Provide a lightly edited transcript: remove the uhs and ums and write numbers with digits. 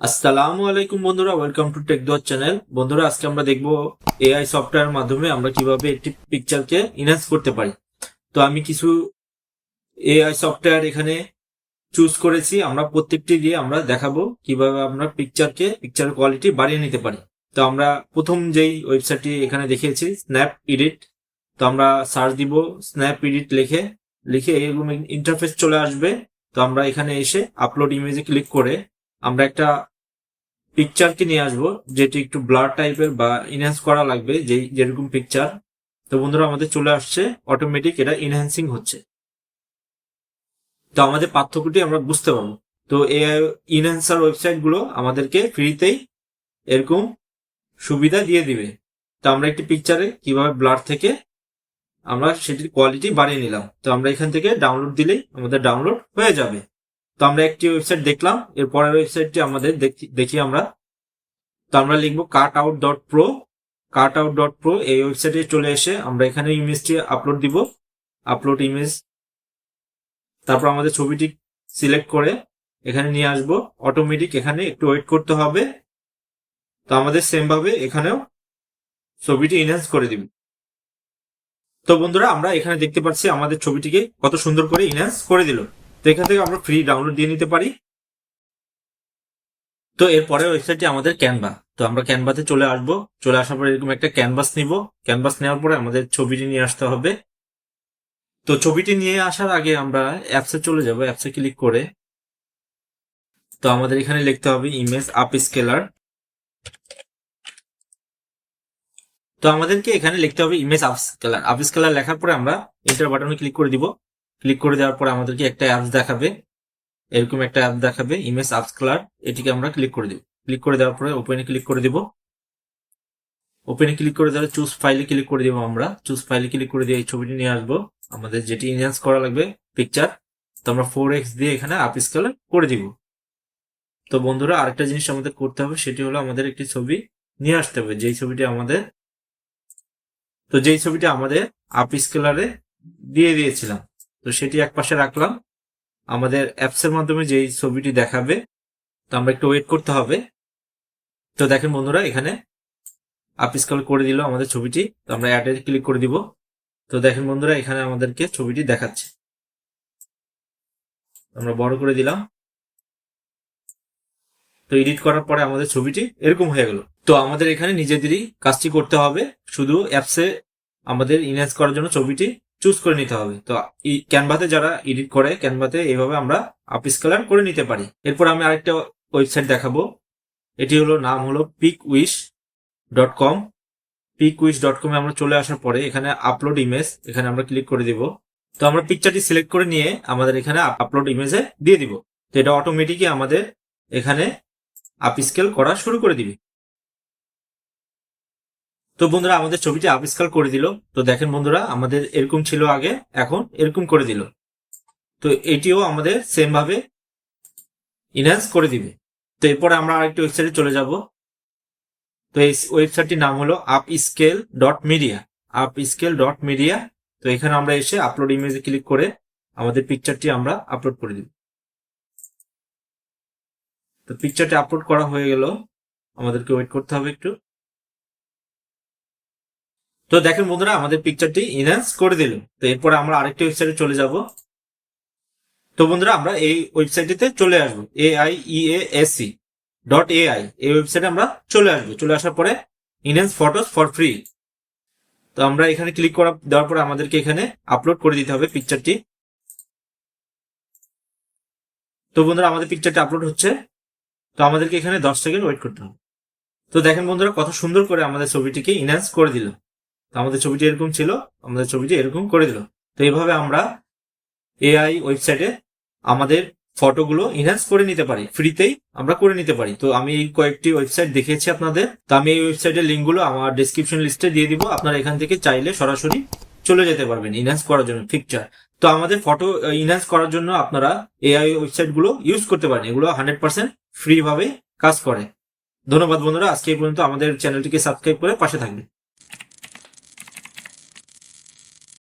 আসসালামু আলাইকুম বন্ধুরা, ওয়েলকাম টু টেক দোয়ার চ্যানেল। বন্ধুরা, আজকে আমরা দেখব এআই সফটওয়্যার মাধ্যমে আমরা কিভাবে একটি পিকচারকে ইনহ্যান্স করতে পারি। তো আমি কিছু এআই সফটওয়্যার এখানে চুজ করেছি। আমরা প্রত্যেকটি দিয়ে আমরা দেখাবো কিভাবে আমরা পিকচার কোয়ালিটি বাড়িয়ে নিতে পারি। তো আমরা প্রথম যেই ওয়েবসাইটটি এখানে দেখিয়েছি, স্ন্যাপ এডিট। তো আমরা সার্চ দিব স্ন্যাপ এডিট লিখে এরকম ইন্টারফেস চলে আসবে। তো আমরা এখানে এসে আপলোড ইমেজে ক্লিক করে আমরা একটা পিকচারকে নিয়ে আসবো, যেটি একটু ব্লার টাইপের বা ইনহ্যান্স করা লাগবে, যেরকম পিকচার। তো বন্ধুরা, আমাদের চলে আসছে অটোমেটিক, এটা ইনহ্যান্সিং হচ্ছে। তো আমাদের পার্থক্যটি আমরা বুঝতে পারবো। তো এআই ইনহ্যান্সার ওয়েবসাইট গুলো আমাদেরকে ফ্রিতেই এরকম সুবিধা দিয়ে দিবে। তো আমরা একটি পিকচারে কিভাবে ব্লার থেকে আমরা সেটির কোয়ালিটি বাড়িয়ে নিলাম। তো আমরা এখান থেকে ডাউনলোড দিলেই আমাদের ডাউনলোড হয়ে যাবে। তো আমরা একটি ওয়েবসাইট দেখলাম, এর পরের ওয়েবসাইটটি আমাদের দেখি আমরা। তো আমরা লিখবো কাটআউট.প্রো। এই ওয়েবসাইটে চলে এসে আমরা এখানে ইমেজটি আপলোড দিব, আপলোড ইমেজ। তারপর আমাদের ছবিটি সিলেক্ট করে এখানে নিয়ে আসবো। অটোমেটিক এখানে একটু ওয়েট করতে হবে। তো আমাদের সেম ভাবে এখানেও ছবিটি ইনহ্যান্স করে দিব। তো বন্ধুরা, আমরা এখানে দেখতে পাচ্ছি আমাদের ছবিটিকে কত সুন্দর করে ইনহ্যান্স করে দিল। তো এখান থেকে আমরা ফ্রি ডাউনলোড দিয়ে নিতে পারি। তো এরপরে ওয়েবসাইটটি আমাদের ক্যানভা। তো আমরা ক্যানভাতে চলে আসবো। চলে আসার পরে এরকম একটা ক্যানভাস নিব। ক্যানভাস নেওয়ার পরে আমাদের ছবিটি নিয়ে আসতে হবে। তো ছবিটি নিয়ে আসার আগে আমরা অ্যাপসে চলে যাব। অ্যাপসে ক্লিক করে তো আমাদের এখানে লিখতে হবে ইমেজ আপ স্কেলার। তো আমাদেরকে এখানে লিখতে হবে ইমেজ আপ স্কেলার লেখার পরে আমরা এন্টার বাটনে ক্লিক করে দিব। ক্লিক করে দেওয়ার পরে আমাদেরকে একটা অ্যাপস দেখাবে, এরকম একটা অ্যাপ দেখাবে ইমেজ আপ স্কেলার। এটিকে আমরা ক্লিক করে দিব। ক্লিক করে দেওয়ার পরে ওপেনে ক্লিক করে দিব। ওপেনে ক্লিক করে দেওয়ার চুজ ফাইলে ক্লিক করে দিব। আমরা চুজ ফাইলে ক্লিক করে দিয়ে এই ছবিটি নিয়ে আসবো, আমাদের যেটি ইনহ্যান্স করা লাগবে পিকচার। তো আমরা 4x দিয়ে এখানে আপ স্কেল করে দিব। তো বন্ধুরা, আরেকটা জিনিস আমাদের করতে হবে, সেটি হলো আমাদের একটি ছবি নিয়ে আসতে হবে, যেই ছবিটি আমাদের আপ স্কেলারে দিয়ে দিয়েছিলাম। তো সেটি এক পাশে রাখলাম। আমাদের অ্যাপস এর মাধ্যমে যেই ছবিটি দেখাবে, তো আমরা একটু ওয়েট করতে হবে। তো দেখেন বন্ধুরা, এখানে আপ স্কেল করে দিল আমাদের ছবিটি। তো আমরা অ্যাড এ ক্লিক করে দিব। তো দেখেন বন্ধুরা, এখানে আমাদেরকে ছবিটি দেখাচ্ছে। আমরা বড় করে দিলাম। তো এডিট করার পরে আমাদের ছবিটি এরকম হয়ে গেল। তো আমাদের এখানে নিজেদেরই কাজটি করতে হবে, শুধু অ্যাপসে আমাদের ইনহ্যান্স করার জন্য ছবিটি চুজ করে নিতে হবে। তো ক্যানভাতে যারা এডিট করে, ক্যানভাতে এইভাবে আমরা আপ স্কেলার করে নিতে পারি। এরপর আমি আরেকটা ওয়েবসাইট দেখাবো। এটি নাম হলো pikwis.com। pikwis.com এ আমরা চলে আসার পরে এখানে আপলোড ইমেজ, এখানে আমরা ক্লিক করে দিব। তো আমরা পিকচারটি সিলেক্ট করে নিয়ে আমাদের এখানে আপলোড ইমেজে দিয়ে দিব। তো এটা অটোমেটিকই আমাদের এখানে আপ স্কেল করা শুরু করে দিবে। তো বন্ধুরা, আমাদের ছবিটি আপ স্কেল করে দিল। তো দেখেন বন্ধুরা, আমাদের এরকম ছিল আগে, এখন এরকম করে দিল। তো এটিও আমাদের সেম ভাবে ইনহ্যান্স করে দিবে। তো এরপরে আমরা আরেকটি ওয়েবসাইটে চলে যাব। তো এই ওয়েবসাইটটির নাম হলো upscale.media। তো এখানে আমরা এসে আপলোড ইমেজে ক্লিক করে আমাদের পিকচারটি আমরা আপলোড করে দিব। তো পিকচারটি আপলোড করা হয়ে গেল, আমাদেরকে ওয়েট করতে হবে একটু। তো দেখেন বন্ধুরা, আমাদের পিকচারটি ইনহ্যান্স করে দিল। তো এরপরে আমরা আরেকটি ওয়েবসাইটে চলে যাব। তো বন্ধুরা, আমরা এই ওয়েবসাইটটিতে চলে আসবো, AIEASC.ai। এই ওয়েবসাইটে আমরা চলে আসবো। চলে আসার পরে ইনহ্যান্স ফটোস ফর ফ্রি। তো আমরা এখানে ক্লিক দেওয়ার পরে আমাদেরকে এখানে আপলোড করে দিতে হবে পিকচারটি। তো বন্ধুরা, আমাদের পিকচারটি আপলোড হচ্ছে। তো আমাদেরকে এখানে 10 সেকেন্ড ওয়েট করতে হবে। তো দেখেন বন্ধুরা, কত সুন্দর করে আমাদের ছবিটিকে ইনহ্যান্স করে দিল। তো আমাদের ছবিটি এরকম ছিল, আমাদের ছবিটি এরকম করে দিল। তো এইভাবে আমরা এআই ওয়েবসাইটে আমাদের ফটোগুলো ইনহ্যান্স করে নিতে পারি, ফ্রিতেই আমরা করে নিতে পারি। তো আমি এই কয়েকটি ওয়েবসাইট দেখিয়েছি আপনাদের। তো আমি এই ওয়েবসাইটের লিঙ্কগুলো আমার ডেসক্রিপশন লিস্টে দিয়ে দিব। আপনারা এখান থেকে চাইলে সরাসরি চলে যেতে পারবেন ইনহ্যান্স করার জন্য পিকচার। তো আমাদের ফটো ইনহ্যান্স করার জন্য আপনারা এআই ওয়েবসাইট গুলো ইউজ করতে পারেন। এগুলো 100% ফ্রি ভাবে কাজ করে। ধন্যবাদ বন্ধুরা, আজকে এই পর্যন্ত। আমাদের চ্যানেলটিকে সাবস্ক্রাইব করে পাশে থাকবেন।